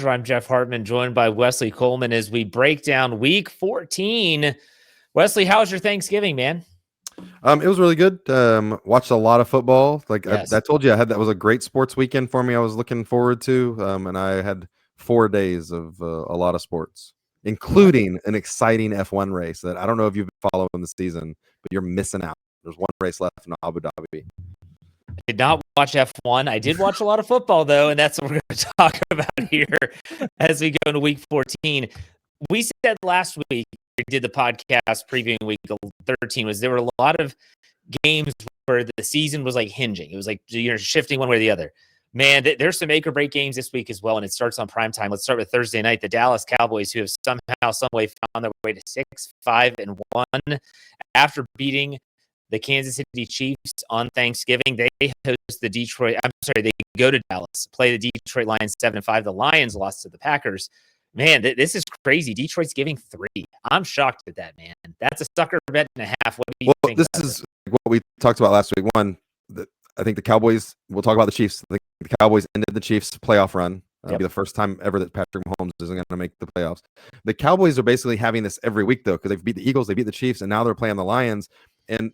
pleasure. I'm Jeff Hartman, joined by Wesley Coleman as we break down Week 14. Wesley, how was your Thanksgiving, man? It was really good. Watched a lot of football. Yes. I told you, that was a great sports weekend for me. I was looking forward to, and I had 4 days of a lot of sports, including an exciting F1 race that I don't know if you've been following the season, but you're missing out. There's one race left in Abu Dhabi. I did not watch F1. I did watch a lot of football, though, and that's what we're going to talk about here as we go into Week 14. We said last week, we did the podcast previewing Week 13, there were a lot of games where the season was like hinging. It was like you're shifting one way or the other. Man, there's some make or break games this week as well, and it starts on prime time. Let's start with Thursday night. The Dallas Cowboys, who have somehow, some way found their way to 6-5-1 after beating the Kansas City Chiefs on Thanksgiving. They host the Detroit. They go to Dallas, play the Detroit Lions 7-5. The Lions lost to the Packers. Man, this is crazy. Detroit's giving 3. I'm shocked at that, man. That's a sucker bet and a half. What do you think? This is what we talked about last week. One, I think the Cowboys. We'll talk about the Chiefs. I think the Cowboys ended the Chiefs' playoff run. It'll be the first time ever that Patrick Mahomes isn't going to make the playoffs. The Cowboys are basically having this every week, though, because they've beat the Eagles, they beat the Chiefs, and now they're playing the Lions. And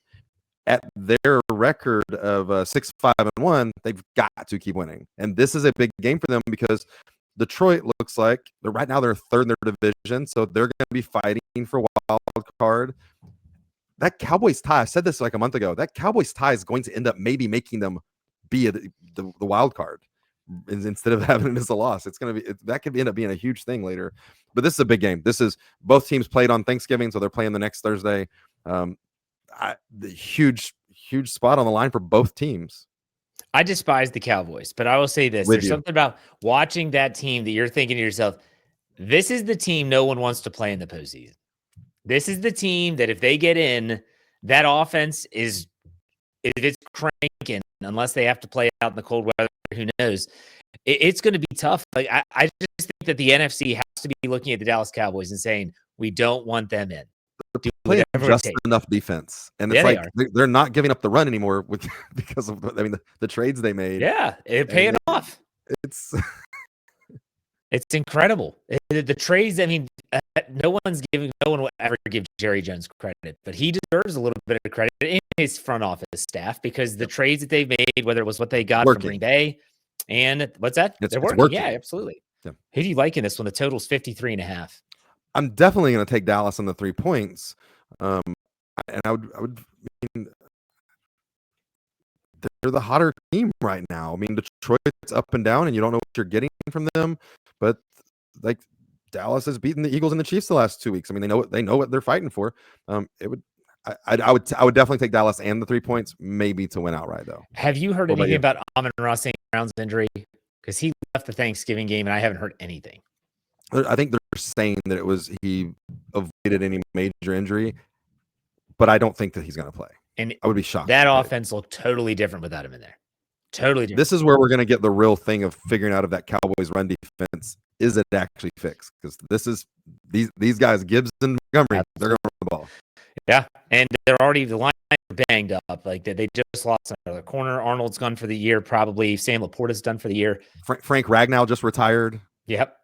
at their record of 6-5-1, they've got to keep winning. And this is a big game for them because Detroit looks like right now they're third in their division, so they're going to be fighting for wild card. That Cowboys tie, I said this like a month ago, that Cowboys tie is going to end up maybe making them be the wild card instead of having it as a loss. It's going to be that could end up being a huge thing later. But this is a big game. This is both teams played on Thanksgiving, so they're playing the next Thursday. The huge spot on the line for both teams. I despise the Cowboys, but I will say this. There's something about watching that team that you're thinking to yourself, this is the team no one wants to play in the postseason. This is the team that if they get in, that offense is, if it's cranking, unless they have to play out in the cold weather, who knows? It's going to be tough. Like I just think that the NFC has to be looking at the Dallas Cowboys and saying, we don't want them in. Playing just enough defense, and it's they're not giving up the run anymore because of the trades they made. Yeah, it's paying off. It's incredible. The trades. I mean, no one will ever give Jerry Jones credit, but he deserves a little bit of credit in his front office staff because the trades that they've made, whether it was what they got from Green Bay, and what's that? They're working. Yeah, absolutely. Yeah. Who do you like in this one? The total's 53.5. I'm definitely going to take Dallas on the 3 points. And I would mean, they're the hotter team right now. I mean, Detroit's up and down, and you don't know what you're getting from them. But like Dallas has beaten the Eagles and the Chiefs the last 2 weeks. I mean, they know what they're fighting for. I would definitely take Dallas and the 3 points, maybe to win outright though. Have you heard anything about Amon-Ra St. Brown's injury? Because he left the Thanksgiving game, and I haven't heard anything. I think they're saying that he avoided any major injury, but I don't think that he's going to play. And I would be shocked. That offense looked totally different without him in there. Totally different. This is where we're going to get the real thing of figuring out if that Cowboys run defense is it actually fixed, because this is these guys, Gibbs and Montgomery, they're going to run the ball. Yeah, and the line are banged up. Like they just lost another corner. Arnold's gone for the year, probably. Sam Laporta's done for the year. Frank Ragnow just retired. Yep.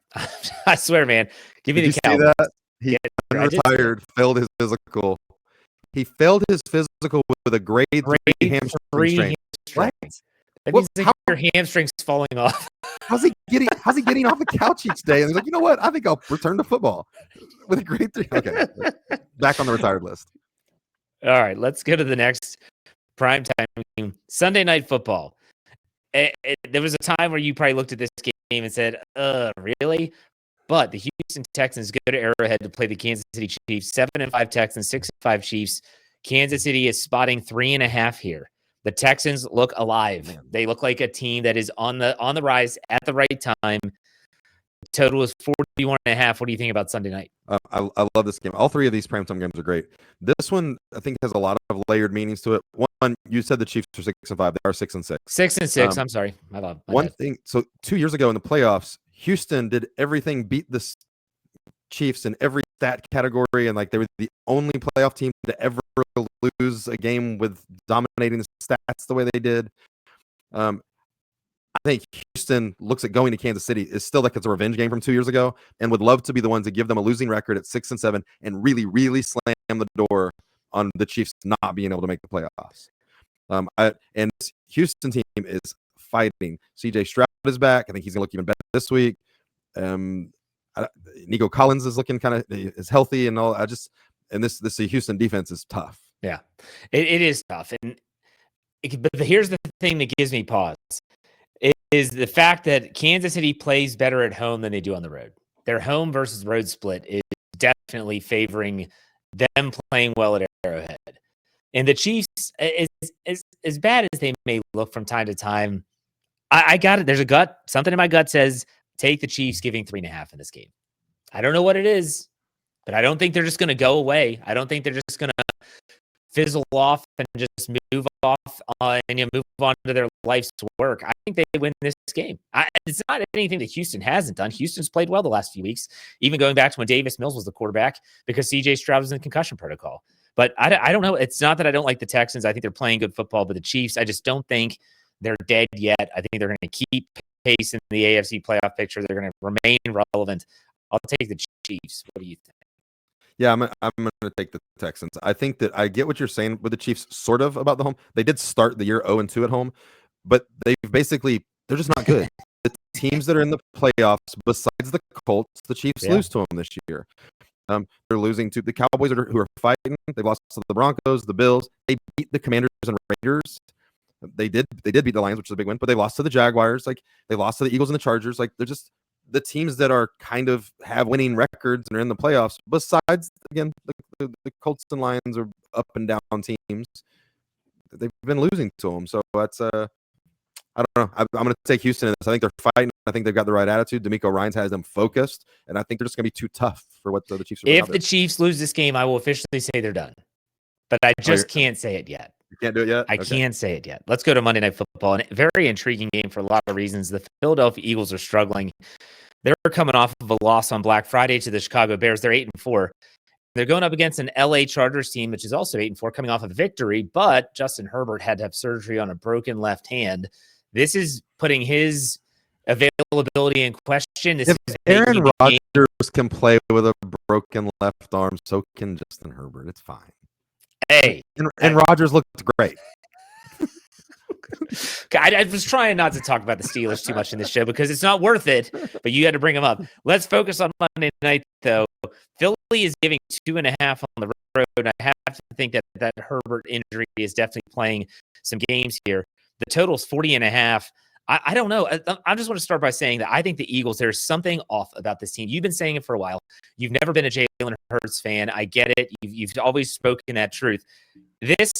I swear, man. Give me the Cowboys. That? He retired, failed his physical. He failed his physical with a grade 3 hamstring strain. What? That means your hamstring's falling off. How's he getting off the couch each day? And he's like, you know what? I think I'll return to football with a grade 3. Okay, back on the retired list. All right, let's go to the next primetime game, Sunday Night Football. There was a time where you probably looked at this game and said, really? But the Houston Texans go to Arrowhead to play the Kansas City Chiefs. 7-5 Texans, 6-5 Chiefs. Kansas City is spotting 3.5 here. The Texans look alive. They look like a team that is on the rise at the right time. The total is 41.5. What do you think about Sunday night? I love this game. All 3 of these primetime games are great. This one, I think, has a lot of layered meanings to it. One, you said the Chiefs are 6-5. They are 6-6. 6-6. I'm sorry. One thing. So 2 years ago in the playoffs, Houston did everything, beat the Chiefs in every stat category, and like they were the only playoff team to ever lose a game with dominating the stats the way they did. I think Houston looks at going to Kansas City is still like it's a revenge game from 2 years ago, and would love to be the ones to give them a losing record at 6-7 and really, really slam the door on the Chiefs not being able to make the playoffs. And this Houston team is fighting. CJ Stroud is back. I think he's gonna look even better this week. Nico Collins is looking is healthy and all. And this Houston defense is tough. Yeah, it is tough. But here's the thing that gives me pause. It is the fact that Kansas City plays better at home than they do on the road. Their home versus road split is definitely favoring them playing well at Arrowhead. And the Chiefs, as bad as they may look from time to time, I got it. There's something in my gut says take the Chiefs giving 3.5 in this game. I don't know what it is, but I don't think they're just going to go away. I don't think they're just going to fizzle off and just move off and move on to their life's work. I think they win this game. It's not anything that Houston hasn't done. Houston's played well the last few weeks, even going back to when Davis Mills was the quarterback, because CJ Stroud was in concussion protocol. But I don't know. It's not that I don't like the Texans. I think they're playing good football, but the Chiefs, I just don't think they're dead yet. I think they're going to keep pace in the AFC playoff picture. They're going to remain relevant. I'll take the Chiefs. What do you think? Yeah, I'm going to take the Texans. I think that I get what you're saying with the Chiefs, sort of, about the home. They did start the year 0-2 at home, but they're just not good. The teams that are in the playoffs, besides the Colts, the Chiefs lose to them this year. They're losing to the Cowboys who are fighting. They lost to the Broncos, the Bills. They beat the Commanders and Raiders. They did beat the Lions, which is a big win, but they lost to the Jaguars. Like, they lost to the Eagles and the Chargers. Like, they're just the teams that are kind of have winning records and are in the playoffs. Besides, again, the Colts and Lions are up and down teams. They've been losing to them. So that's I don't know. I'm going to take Houston in this. I think they're fighting. I think they've got the right attitude. D'Amico Ryans has them focused, and I think they're just going to be too tough for what the Chiefs are. If the Chiefs lose this game, I will officially say they're done. But I just can't say it yet. You can't do it yet? I can't say it yet. Let's go to Monday Night Football. And a very intriguing game for a lot of reasons. The Philadelphia Eagles are struggling. They're coming off of a loss on Black Friday to the Chicago Bears. They're 8-4. They're going up against an LA Chargers team, which is also 8-4, coming off a victory. But Justin Herbert had to have surgery on a broken left hand. This is putting his availability in question. This if is Aaron Rodgers can play with a broken left arm, so can Justin Herbert. It's fine. Hey, and Rodgers looked great. I was trying not to talk about the Steelers too much in this show because it's not worth it, but you had to bring them up. Let's focus on Monday night, though. Philly is giving 2.5 on the road. I have to think that Herbert injury is definitely playing some games here. The total's 40.5. I don't know. I just want to start by saying that I think the Eagles, there's something off about this team. You've been saying it for a while. You've never been a Jalen Hurts fan. I get it. You've always spoken that truth. This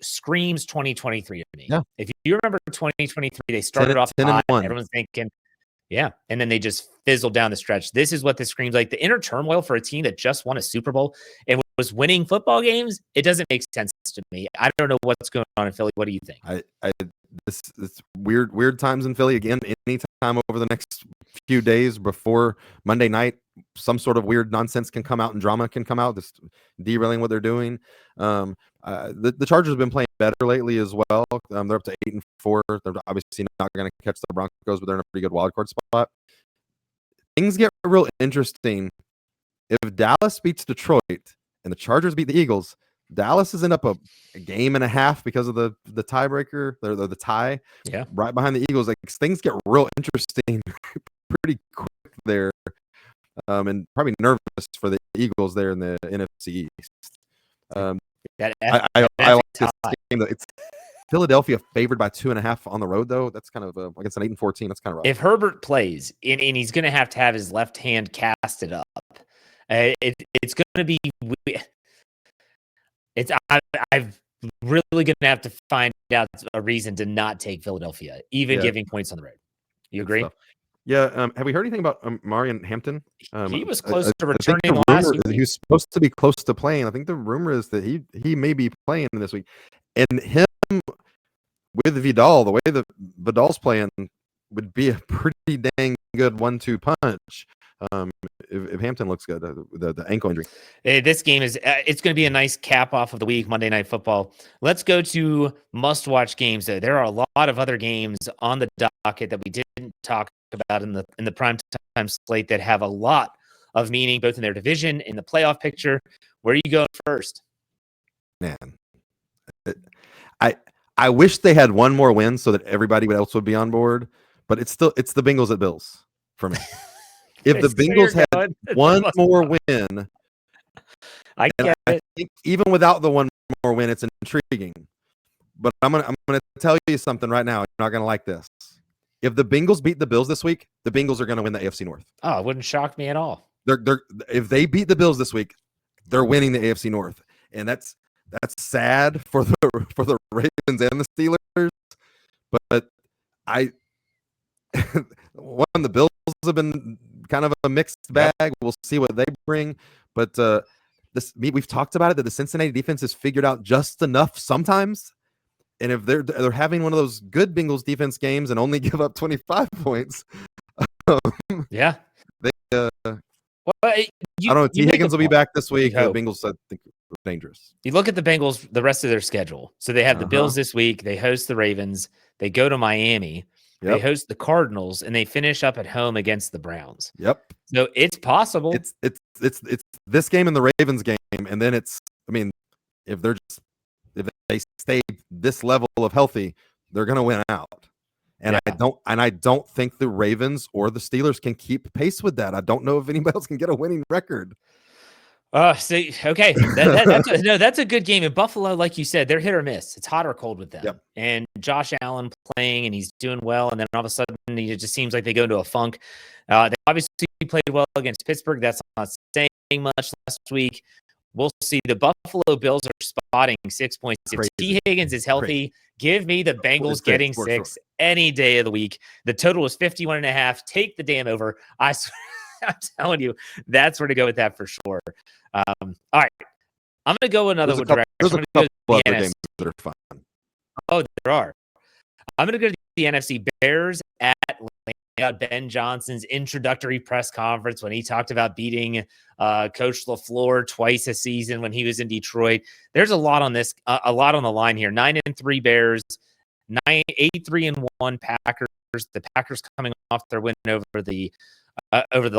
screams 2023 to me. Yeah. If you remember 2023, they started off 10-1. Everyone's thinking, yeah, and then they just fizzled down the stretch. This is what this screams like. The inner turmoil for a team that just won a Super Bowl and was winning football games, it doesn't make sense to me. I don't know what's going on in Philly. What do you think? This weird times in Philly again. Anytime over the next few days before Monday night, some sort of weird nonsense can come out and drama can come out, just derailing what they're doing. The Chargers have been playing better lately as well. They're up to 8-4. They're obviously not going to catch the Broncos, but they're in a pretty good wild card spot. Things get real interesting if Dallas beats Detroit and the Chargers beat the Eagles. Dallas is in up a game and a half because of the tiebreaker, the tie. Yeah, right behind the Eagles. Like, things get real interesting pretty quick there, and probably nervous for the Eagles there in the NFC East. I like this game. It's Philadelphia favored by 2.5 on the road, though. That's kind of against an 8-4 team. That's kind of rough. If Herbert plays and he's going to have his left hand casted up, it's going to be. I'm really going to have to find out a reason to not take Philadelphia, even giving points on the road. You agree? Yeah. Have we heard anything about Marion Hampton? He was close to returning last week. He was supposed to be close to playing. I think the rumor is that he may be playing this week. And him with Vidal, the way that Vidal's playing, would be a pretty dang good 1-2 punch. If Hampton looks good, the ankle injury. This game is it's going to be a nice cap off of the week, Monday Night Football. Let's go to must-watch games. There are a lot of other games on the docket that we didn't didn't talk about in the prime time slate that have a lot of meaning, both in their division, in the playoff picture. Where are you going first? Man, I wish they had one more win so that everybody else would be on board, but it's the Bengals at Bills for me. If the Bengals had one more win, I think even without the one more win, it's intriguing. But I'm gonna tell you something right now. You're not gonna like this. If the Bengals beat the Bills this week, the Bengals are gonna win the AFC North. Oh, it wouldn't shock me at all. If they beat the Bills this week, they're winning the AFC North, and that's sad for the Ravens and the Steelers. But the Bills have been kind of a mixed bag. Yep. We'll see what they bring, but we've talked about it, that the Cincinnati defense has figured out just enough sometimes. And if they're having one of those good Bengals defense games and only give up 25 points, yeah, they I don't know. T. Higgins will be back this week. The Bengals, I think, are dangerous. You look at the Bengals, the rest of their schedule. So they have the Bills this week. They host the Ravens. They go to Miami. Yep. They host the Cardinals, and they finish up at home against the Browns. Yep. So it's possible. It's this game and the Ravens game, and then if they stay this level of healthy, they're going to win out. And I don't think the Ravens or the Steelers can keep pace with that. I don't know if anybody else can get a winning record. Okay. That's a good game. In Buffalo, like you said, they're hit or miss. It's hot or cold with them. Yep. And Josh Allen playing, and he's doing well. And then all of a sudden, it just seems like they go into a funk. They obviously played well against Pittsburgh. That's not saying much last week. We'll see. The Buffalo Bills are spotting 6 points. If T. Higgins is healthy, give me the Bengals getting 6 any day of the week. The total is 51.5. Take the damn over. I'm telling you, that's where to go with that for sure. All right. I'm going to go another direction. There's a couple other games that are fun. Oh, there are. I'm going to go to the NFC. Bears at Ben Johnson's introductory press conference when he talked about beating Coach LaFleur twice a season when he was in Detroit. There's a lot on this, a lot on the line here. 9-3 Bears, 8-3-1 Packers. The Packers coming off their win over the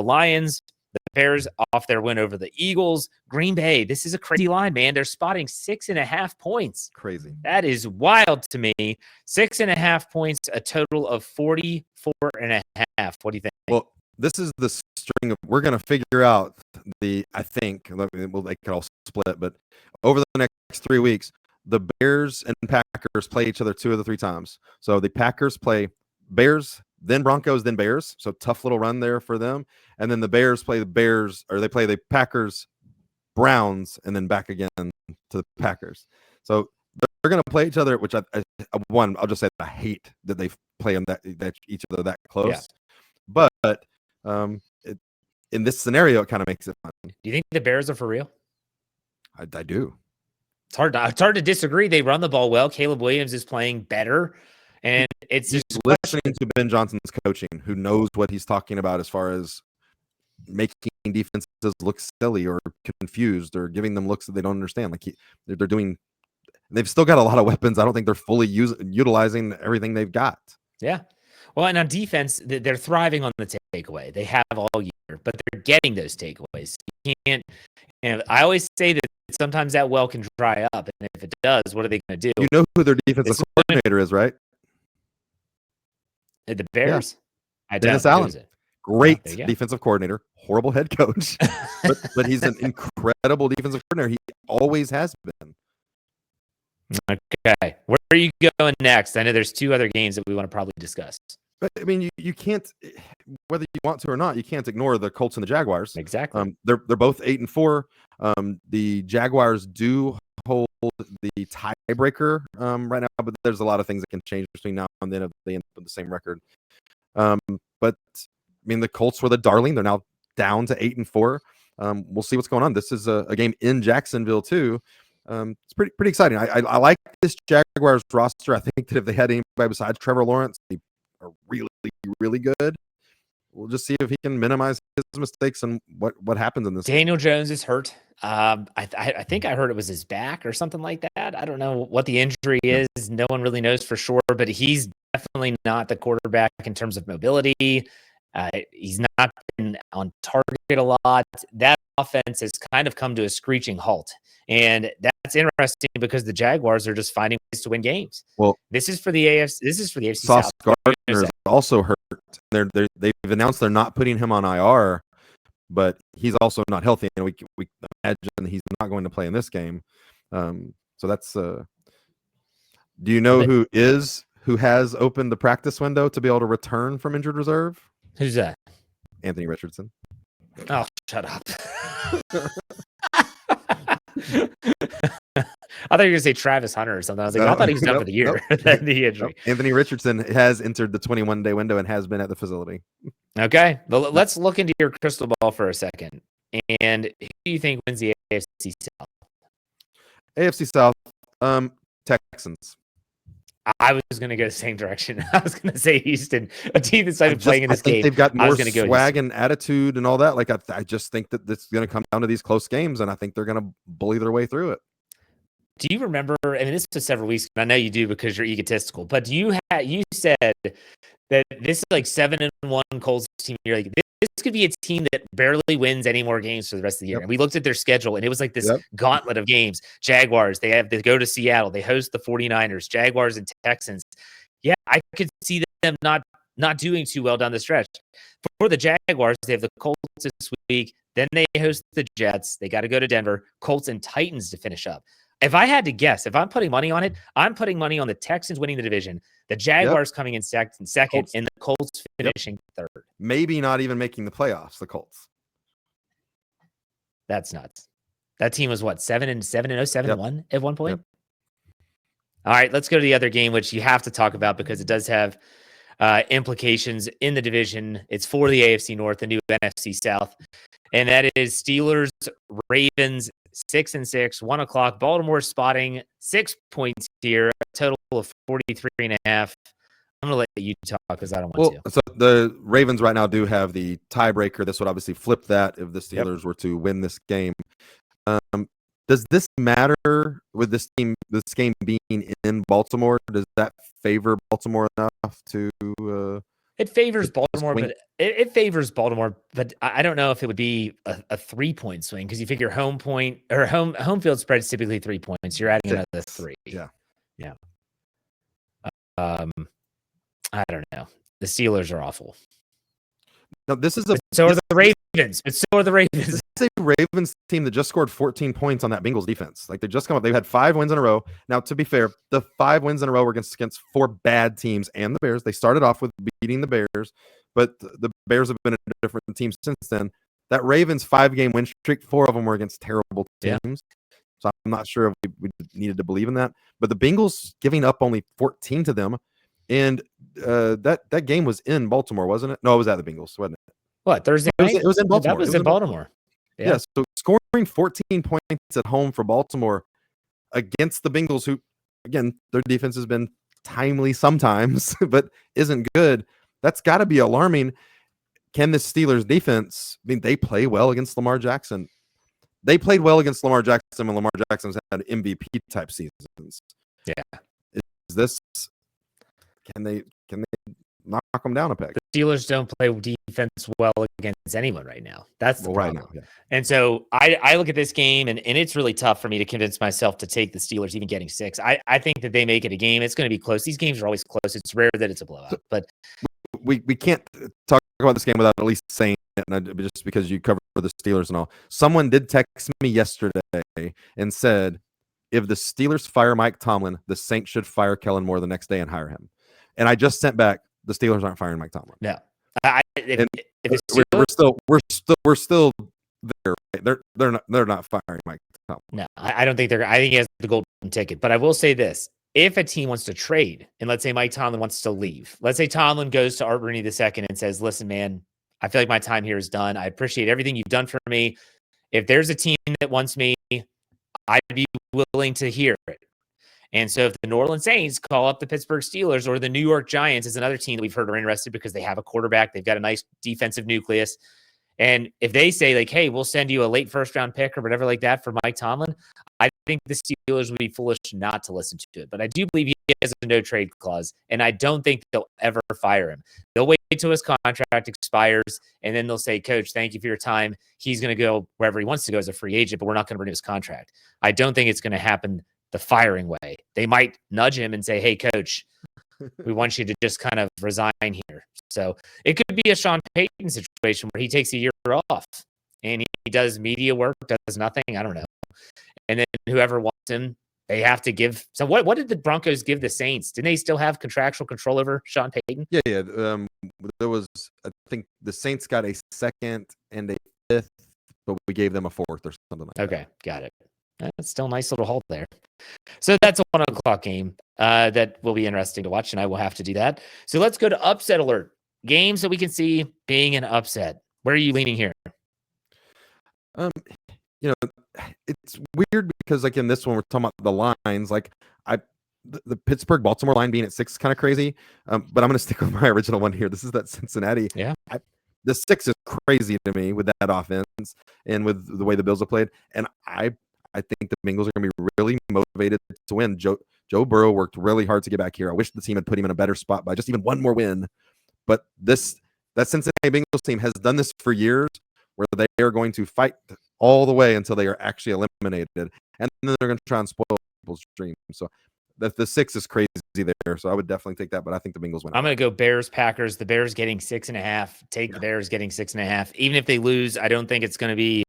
Lions. The Bears off their win over the Eagles. Green Bay, this is a crazy line, man. They're spotting 6.5 points. Crazy. That is wild to me. 6.5 points, a total of 44.5. What do you think? Well, this is the string of, we're going to figure out I think, they could all split, but over the next 3 weeks, the Bears and Packers play each other 2 of the 3 times. So the Packers play Bears, then Broncos, then Bears. So tough little run there for them. And then the Bears play they play the Packers, Browns, and then back again to the Packers. So they're going to play each other, which I'll just say that I hate that they play them that each other that close. Yeah. But in this scenario, it kind of makes it fun. Do you think the Bears are for real? I do. It's hard to disagree. They run the ball well. Caleb Williams is playing better. And it's just listening to Ben Johnson's coaching, who knows what he's talking about as far as making defenses look silly or confused or giving them looks that they don't understand. Like they've still got a lot of weapons. I don't think they're fully utilizing everything they've got. Yeah. Well, and on defense, they're thriving on the takeaway. They have all year, but they're getting those takeaways. You can't. And I always say that sometimes that well can dry up, and if it does, what are they going to do? You know who their defensive coordinator is, right? The Bears? Yeah. Dennis Allen. Great defensive coordinator, horrible head coach, but he's an incredible defensive coordinator. He always has been. Okay. Where are you going next? I know there's 2 other games that we want to probably discuss. But I mean, you can't, whether you want to or not, you can't ignore the Colts and the Jaguars. Exactly. They're both 8-4. The Jaguars do hold the tiebreaker right now, but there's a lot of things that can change between now and then if they end up with the same record. But I mean, the Colts were the darling. They're now down to 8-4. We'll see what's going on. This is a game in Jacksonville too. It's pretty exciting. I like this Jaguars roster. I think that if they had anybody besides Trevor Lawrence, they are really, really good. We'll just see if he can minimize his mistakes and what happens in this. Daniel Jones is hurt. I think I heard it was his back or something like that. I don't know what the injury is. No one really knows for sure, but he's definitely not the quarterback in terms of mobility. He's not been on target a lot. That offense has kind of come to a screeching halt. And that's interesting because the Jaguars are just finding ways to win games. Well, this is for the AFC. This is for the AFC Sauce South. Gardner is also hurt. They've announced they're not putting him on IR, but he's also not healthy, and we imagine he's not going to play in this game. So that's. Do you know who has opened the practice window to be able to return from injured reserve? Who's that? Anthony Richardson. Oh, shut up. I thought you were going to say Travis Hunter or something. I was like, I thought he was done for the year. Anthony Richardson has entered the 21-day window and has been at the facility. Okay. Well, let's look into your crystal ball for a second. And who do you think wins the AFC South? AFC South, Texans. I was going to go the same direction. I was going to say Houston, a team that's started playing in this game. They've got more swag and attitude and all that. Like I just think that it's going to come down to these close games, and I think they're going to bully their way through it. Do you remember? I mean, this was several weeks ago. I know you do because you're egotistical. But do you said that this is like 7-1 Colts team? You're like, this could be a team that barely wins any more games for the rest of the year. And we looked at their schedule, and it was like this gauntlet of games. Jaguars, they go to Seattle, they host the 49ers, Jaguars and Texans. Yeah, I could see them not doing too well down the stretch. For the Jaguars, they have the Colts this week. Then they host the Jets. They got to go to Denver, Colts and Titans to finish up. If I had to guess, if I'm putting money on it, I'm putting money on the Texans winning the division, the Jaguars coming in second, Colts. And the Colts finishing third. Maybe not even making the playoffs, the Colts. That's nuts. That team was what, 7-7-0, 7-1 at one point? All right, let's go to the other game, which you have to talk about because it does have implications in the division. It's for the AFC North, the new NFC South. And that is Steelers, Ravens, 6-6, 1 o'clock. Baltimore spotting 6 points here, a total of 43.5. I'm going to let you talk because I don't want to. So the Ravens right now do have the tiebreaker. This would obviously flip that if the Steelers were to win this game. Does this matter with this game being in Baltimore? Does that favor Baltimore enough to? It favors Baltimore, but it favors Baltimore. But I don't know if it would be a 3-point swing because you figure home field spread is typically 3 points. You're adding another 3. Yeah. I don't know. The Steelers are awful. No, this is so are the Ravens. But so are the Ravens. This is a Ravens team that just scored 14 points on that Bengals defense. Like they just come up. They've had 5 wins in a row. Now, to be fair, the 5 wins in a row were against 4 bad teams and the Bears. They started off with beating the Bears, but the Bears have been a different team since then. That Ravens 5-game win streak, 4 of them were against terrible teams. Yeah. So I'm not sure if we needed to believe in that. But the Bengals giving up only 14 to them. And that game was in Baltimore, wasn't it? No, it was at the Bengals, wasn't it? What, Thursday night? It was in Baltimore. That was in Baltimore. Yeah, so scoring 14 points at home for Baltimore against the Bengals, who, again, their defense has been timely sometimes, but isn't good. That's got to be alarming. Can the Steelers defense, I mean, they play well against Lamar Jackson. They played well against Lamar Jackson when Lamar Jackson's had MVP-type seasons. Yeah. Is this... Can they knock them down a peg? The Steelers don't play defense well against anyone right now. That's the problem. Right now, yeah. And so I look at this game, and it's really tough for me to convince myself to take the Steelers even getting 6. I think that they make it a game. It's going to be close. These games are always close. It's rare that it's a blowout. But we can't talk about this game without at least saying it, just because you cover the Steelers and all. Someone did text me yesterday and said, if the Steelers fire Mike Tomlin, the Saints should fire Kellen Moore the next day and hire him. And I just sent back, the Steelers aren't firing Mike Tomlin. No, we're still there. Right? They're not firing Mike Tomlin. No, I don't think I think he has the golden ticket. But I will say this: if a team wants to trade, and let's say Mike Tomlin wants to leave, let's say Tomlin goes to Art Rooney II and says, "Listen, man, I feel like my time here is done. I appreciate everything you've done for me. If there's a team that wants me, I'd be willing to hear it." And so if the New Orleans Saints call up the Pittsburgh Steelers, or the New York Giants is another team that we've heard are interested because they have a quarterback, they've got a nice defensive nucleus. And if they say like, hey, we'll send you a late first-round pick or whatever like that for Mike Tomlin, I think the Steelers would be foolish not to listen to it. But I do believe he has a no trade clause, and I don't think they'll ever fire him. They'll wait till his contract expires, and then they'll say, Coach, thank you for your time. He's going to go wherever he wants to go as a free agent, but we're not going to renew his contract. I don't think it's going to happen the firing way. They might nudge him and say, hey, Coach, we want you to just kind of resign here. So it could be a Sean Payton situation where he takes a year off and he does media work, does nothing. I don't know. And then whoever wants him, they have to give. So what did the Broncos give the Saints? Didn't they still have contractual control over Sean Payton? Yeah. There was, I think the Saints got a second and a fifth, but we gave them a fourth or something like that. Okay, got it. That's still a nice little haul there. So that's a 1:00 game that will be interesting to watch, and I will have to do that. So let's go to upset alert. Games that we can see being an upset. Where are you leaning here? It's weird because like in this one, we're talking about the lines. Like the Pittsburgh Baltimore line being at 6 is kind of crazy. But I'm going to stick with my original one here. This is that Cincinnati. Yeah. The 6 is crazy to me with that offense and with the way the Bills have played. And I think the Bengals are going to be really motivated to win. Joe Burrow worked really hard to get back here. I wish the team had put him in a better spot by just even one more win. But that Cincinnati Bengals team has done this for years, where they are going to fight all the way until they are actually eliminated, and then they're going to try and spoil people's dreams. So the 6 is crazy there. So I would definitely take that, but I think the Bengals win. I'm going to go Bears Packers. The Bears getting 6.5. Take the Bears getting 6.5. Even if they lose, I don't think it's going to be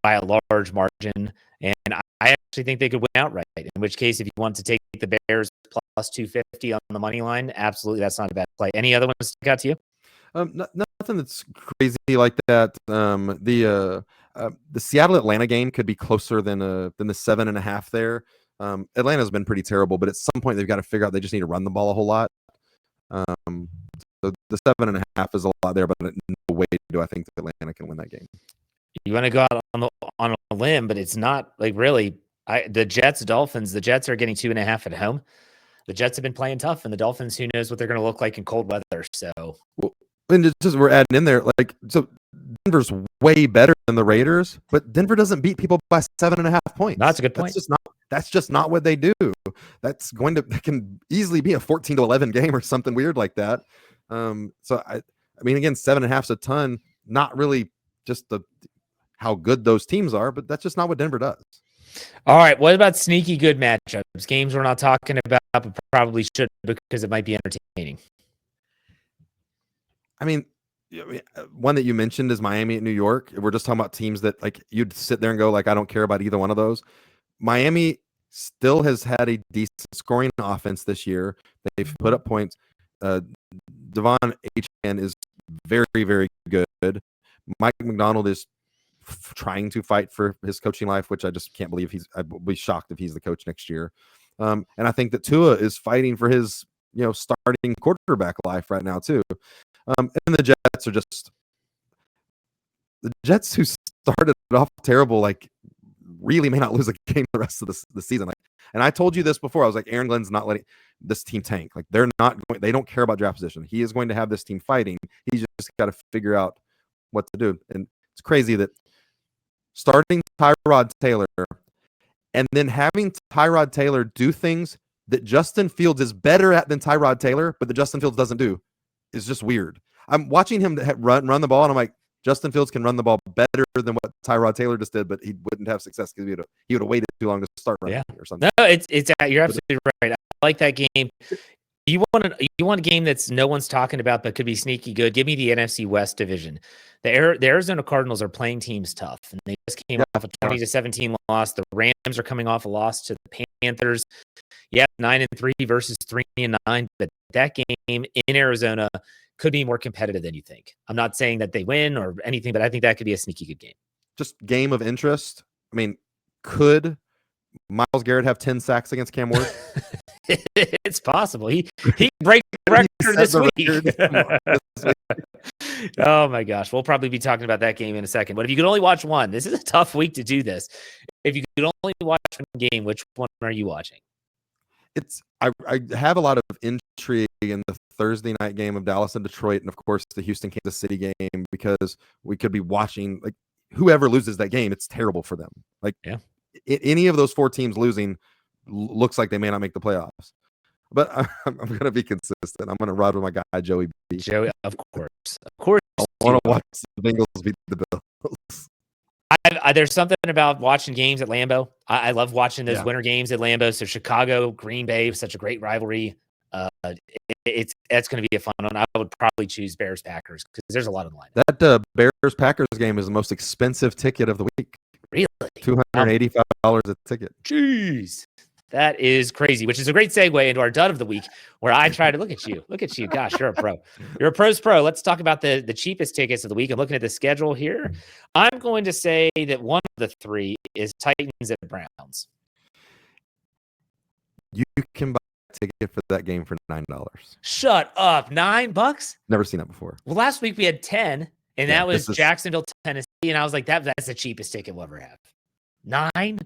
by a large margin, and I actually think they could win outright. In which case, if you want to take the Bears plus 250 on the money line, absolutely, that's not a bad play. Any other ones stick out to you? Nothing that's crazy like that. The Seattle Atlanta game could be closer than the 7.5 there. Atlanta's been pretty terrible, but at some point they've got to figure out they just need to run the ball a whole lot. So the 7.5 is a lot there, but no way do I think that Atlanta can win that game. You want to go out on a limb, but it's not like really. The Jets, Dolphins. The Jets are getting 2.5 at home. The Jets have been playing tough, and the Dolphins, who knows what they're going to look like in cold weather. So, and just we're adding in there, like, so Denver's way better than the Raiders, but Denver doesn't beat people by 7.5 points. That's a good point. That's just not what they do. That can easily be a 14-11 game or something weird like that. So I mean, again, 7.5 is a ton. Not really just how good those teams are, but that's just not what Denver does. All right. What about sneaky good matchups? Games we're not talking about, but probably should because it might be entertaining. I mean, one that you mentioned is Miami at New York. We're just talking about teams that like you'd sit there and go like, I don't care about either one of those. Miami still has had a decent scoring offense this year. They've put up points. Devon Achane is very, very good. Mike McDonald is trying to fight for his coaching life, which I just can't believe I'd be shocked if he's the coach next year. And I think that Tua is fighting for his, starting quarterback life right now too. And the Jets are just the Jets who started off terrible, like really may not lose a game the rest of the season. Like, and I told you this before. I was like, Aaron Glenn's not letting this team tank. Like they don't care about draft position. He is going to have this team fighting. He's just got to figure out what to do. And it's crazy that starting Tyrod Taylor and then having Tyrod Taylor do things that Justin Fields is better at than Tyrod Taylor, but that Justin Fields doesn't do is just weird. I'm watching him run the ball, and I'm like, Justin Fields can run the ball better than what Tyrod Taylor just did, but he wouldn't have success because he would have waited too long to start running or something. No, it's you're absolutely right. I like that game. You want a game that's no one's talking about but could be sneaky good. Give me the NFC West division. The Arizona Cardinals are playing teams tough, and they just came off a 20-17 loss. The Rams are coming off a loss to the Panthers. 9-3 versus 3-9, but that game in Arizona could be more competitive than you think. I'm not saying that they win or anything, but I think that could be a sneaky good game. Just game of interest. I mean, could Myles Garrett have 10 sacks against Cam Ward? It's possible. He break the record this week. Oh my gosh. We'll probably be talking about that game in a second. But if you could only watch one, this is a tough week to do this. If you could only watch one game, which one are you watching? I have a lot of intrigue in the Thursday night game of Dallas and Detroit, and of course the Houston Kansas City game, because we could be watching like whoever loses that game, it's terrible for them. Like any of those four teams losing looks like they may not make the playoffs. but I'm going to be consistent. I'm going to ride with my guy Joey B. Joey, of course. I want to watch the Bengals beat the Bills. There's something about watching games at Lambeau. I love watching those winter games at Lambeau. So Chicago, Green Bay, such a great rivalry. That's going to be a fun one. I would probably choose Bears Packers because there's a lot on the line. That Bears Packers game is the most expensive ticket of the week. Really? $285 a ticket. Jeez. That is crazy, which is a great segue into our dud of the week, where I try to look at you. Gosh, you're a pro. You're a pro's pro. Let's talk about the cheapest tickets of the week. I'm looking at the schedule here. I'm going to say that one of the three is Titans at Browns. You can buy a ticket for that game for $9. Shut up. $9? Never seen that before. Well, last week we had 10, and that was Jacksonville, Tennessee, and I was like, that's the cheapest ticket we'll ever have. $9.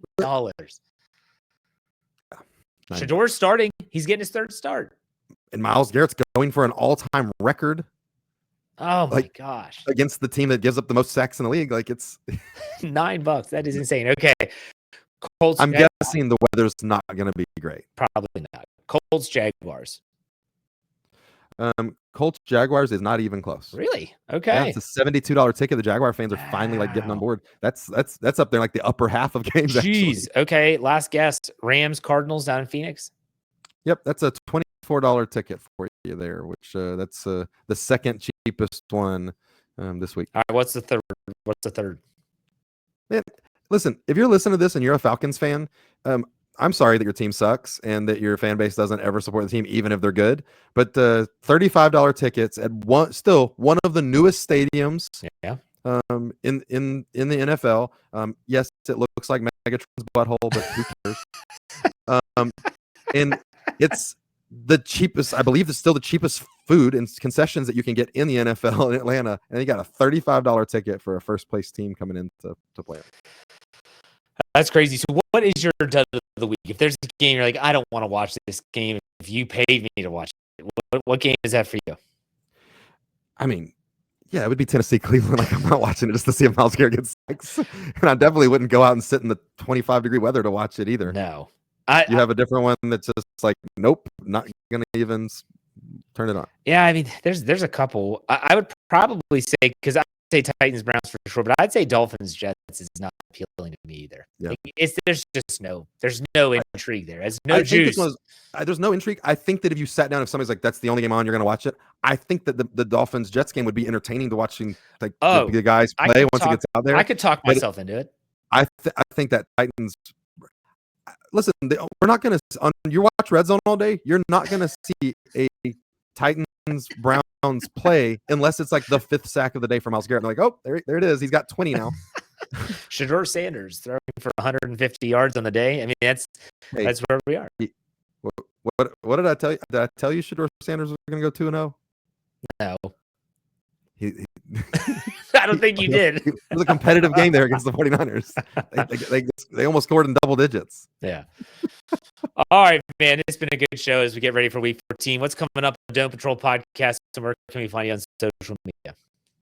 Shador's starting. He's getting his third start. And Myles Garrett's going for an all-time record. Oh, my gosh. Against the team that gives up the most sacks in the league. Like, it's $9. That is insane. Okay. Colts. I'm guessing the weather's not going to be great. Probably not. Colts, Jaguars. Colts, Jaguars is not even close. Really? Okay. Yeah, it's a $72 ticket. The Jaguar fans are finally getting on board. That's up there, like the upper half of games. Jeez. Actually. Okay. Last guess. Rams, Cardinals down in Phoenix. Yep, that's a $24 ticket for you there, which that's the second cheapest one this week. All right. What's the third? Man, listen, if you're listening to this and you're a Falcons fan, I'm sorry that your team sucks and that your fan base doesn't ever support the team, even if they're good. But $35 tickets at one of the newest stadiums in the NFL. Yes, it looks like Megatron's butthole, but who cares? And it's the cheapest. I believe it's still the cheapest food and concessions that you can get in the NFL in Atlanta. And you got a $35 ticket for a first place team coming in to play it. That's crazy. So what is your dud of the week? If there's a game you're like, I don't want to watch this game, if you paid me to watch it, what game is that for you? I mean, yeah, it would be Tennessee Cleveland. Like, I'm not watching it just to see if Myles Garrett gets sacks. And I definitely wouldn't go out and sit in the 25-degree weather to watch it either. No. You have a different one that's just like, nope, not gonna even turn it on. Yeah, I mean, there's a couple. I would probably say, because I say Titans Browns for sure, but I'd say Dolphins Jets is not appealing to me either. Yeah. Like, there's no intrigue there. There's no juice. There's no intrigue. I think that if you sat down, if somebody's like, that's the only game on, you're gonna watch it. I think that the Dolphins Jets game would be entertaining to watching, like the guys play once it gets out there. I could talk myself into it. I think that Titans. Listen, we're not going to – you watch Red Zone all day, you're not going to see a Titans-Browns play unless it's like the fifth sack of the day for Myles Garrett. And they're like, oh, there it is. He's got 20 now. Shador Sanders throwing for 150 yards on the day. I mean, that's where we are. What did I tell you? Did I tell you Shador Sanders was going to go 2-0? No. I don't think you did. It was a competitive game there against the 49ers. They almost scored in double digits. Yeah. All right, man. It's been a good show as we get ready for week 14. What's coming up on Don't Patrol Podcast? And where can we find you on social media?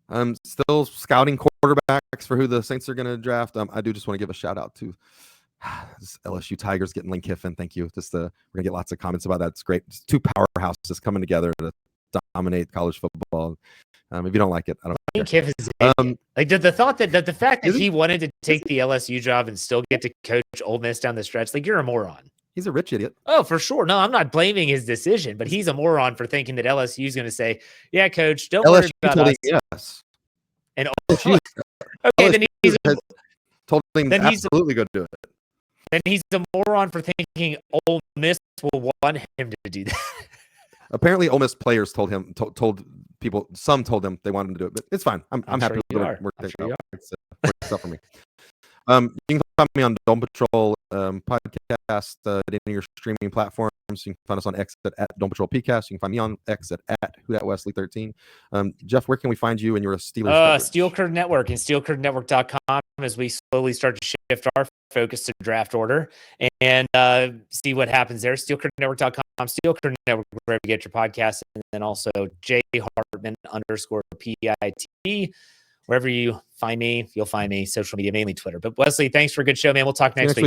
I'm still scouting quarterbacks for who the Saints are going to draft. I do just want to give a shout out to this LSU Tigers getting Lane Kiffin. Thank you. We're going to get lots of comments about that. It's great. It's two powerhouses coming together to dominate college football. If you don't like it, I don't care. Like the thought that the fact that he wanted to take the LSU job and still get to coach Ole Miss down the stretch, like, you're a moron. He's a rich idiot. Oh, for sure. No, I'm not blaming his decision, but he's a moron for thinking that LSU is going to say, "Yeah, coach, don't worry about us." Yes. And okay, then he's told him absolutely go do it. Then he's a moron for thinking Ole Miss will want him to do that. Apparently, Ole Miss players told people. Some told him they wanted him to do it, but it's fine. I'm happy with it. Works out for me. You can find me on Don't Patrol podcast at any of your streaming platforms. You can find us on X at Don't Patrol PCast. You can find me on X at Wesley13. Jeff, where can we find you and your Steelers? Steel Curtain Network and steelcurtainnetwork.com as we slowly start to shift our focus to draft order and see what happens there. SteelCurtainNetwork.com, Steel Curtain Network, wherever you get your podcasts, and then also Hartman _PIT. Wherever you find me, you'll find me. Social media, mainly Twitter. But Wesley, thanks for a good show, man. We'll talk next week.